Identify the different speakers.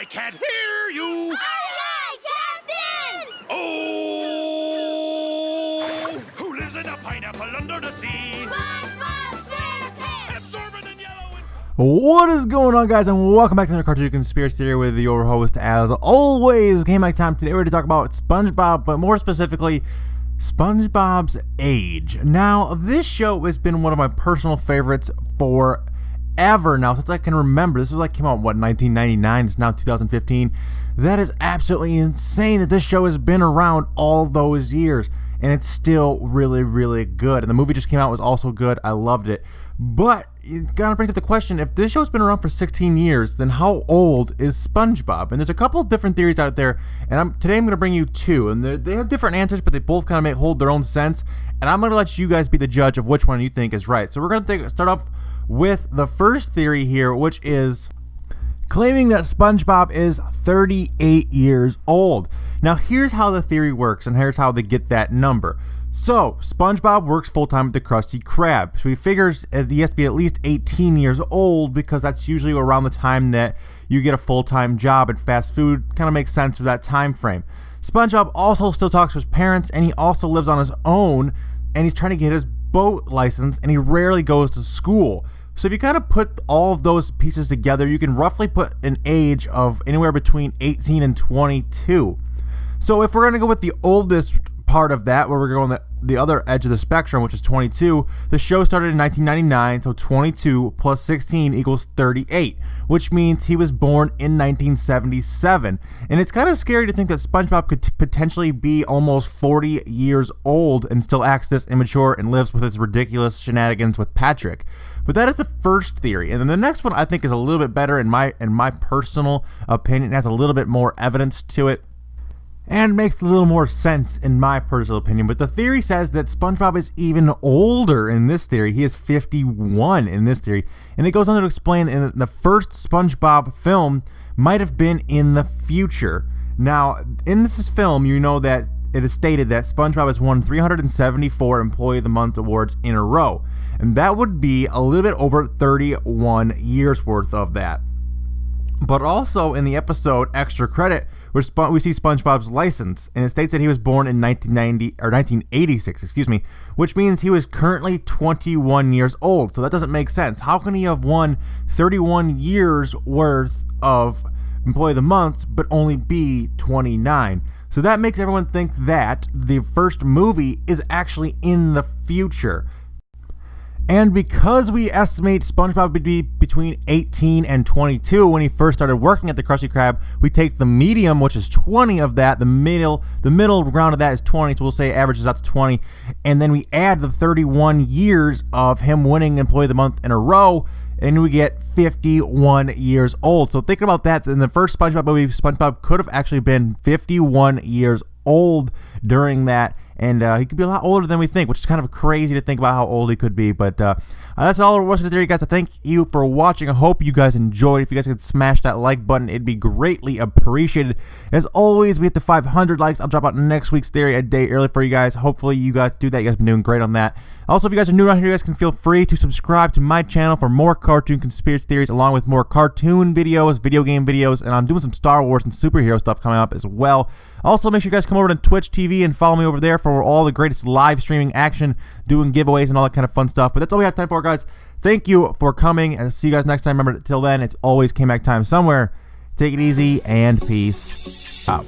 Speaker 1: I can't hear you!
Speaker 2: Aye, aye, Captain!
Speaker 1: Oh! Who lives in a pineapple under the sea?
Speaker 2: SpongeBob SquarePants!
Speaker 1: Absorbent and yellow and...
Speaker 3: What is going on, guys, and welcome back to another Cartoon Conspiracy Theory with your host, as always, Game Like Time. Today we're going to talk about SpongeBob, but more specifically, SpongeBob's age. Now, this show has been one of my personal favorites forever now, since I can remember. This was came out, 1999? It's now 2015. That is absolutely insane that this show has been around all those years, and it's still really, really good. And the movie just came out, was also good. I loved it. But it kind of brings up the question, if this show's been around for 16 years, then how old is SpongeBob? And there's a couple of different theories out there, and today I'm going to bring you two. And they have different answers, but they both kind of hold their own sense. And I'm going to let you guys be the judge of which one you think is right. So we're going to start off with the first theory here, which is claiming that SpongeBob is 38 years old. Now, here's how the theory works, and here's how they get that number. So, SpongeBob works full-time at the Krusty Krab, so he figures he has to be at least 18 years old, because that's usually around the time that you get a full-time job, and fast food kind of makes sense for that time frame. SpongeBob also still talks to his parents, and he also lives on his own, and he's trying to get his boat license, and he rarely goes to school. So if you kind of put all of those pieces together, you can roughly put an age of anywhere between 18 and 22. So if we're going to go with the oldest part of that, where we're going the other edge of the spectrum, which is 22, the show started in 1999, so 22 plus 16 equals 38, which means he was born in 1977. And it's kind of scary to think that SpongeBob could potentially be almost 40 years old and still acts this immature and lives with his ridiculous shenanigans with Patrick. But that is the first theory. And then the next one I think is a little bit better in my personal opinion. It has a little bit more evidence to it and makes a little more sense in my personal opinion. But the theory says that SpongeBob is even older in this theory. He is 51 in this theory. And it goes on to explain that the first SpongeBob film might have been in the future. Now, in this film, you know that it is stated that SpongeBob has won 374 Employee of the Month awards in a row. And that would be a little bit over 31 years worth of that. But also in the episode Extra Credit, we see SpongeBob's license, and it states that he was born in 1986, which means he was currently 21 years old. So that doesn't make sense. How can he have won 31 years worth of Employee of the Month but only be 29? So that makes everyone think that the first movie is actually in the future. And because we estimate SpongeBob would be between 18 and 22 when he first started working at the Krusty Krab, we take the medium, which is 20 of that, the middle ground of that is 20, so we'll say averages out to 20, and then we add the 31 years of him winning Employee of the Month in a row, and we get 51 years old. So thinking about that, in the first SpongeBob movie, SpongeBob could have actually been 51 years old during that, and he could be a lot older than we think, which is kind of crazy to think about how old he could be. But that's all there was to the theory, guys. I thank you for watching. I hope you guys enjoyed. If you guys could smash that like button, it'd be greatly appreciated. As always, we hit the 500 likes. I'll drop out next week's theory a day early for you guys. Hopefully you guys do that. You guys have been doing great on that. Also, if you guys are new around here, you guys can feel free to subscribe to my channel for more cartoon conspiracy theories, along with more cartoon videos, video game videos, and I'm doing some Star Wars and superhero stuff coming up as well. Also, make sure you guys come over to Twitch TV and follow me over there for all the greatest live streaming action, doing giveaways and all that kind of fun stuff. But that's all we have time for, guys. Thank you for coming, and I'll see you guys next time. Remember, till then, it's always Came Back Time somewhere. Take it easy, and peace out.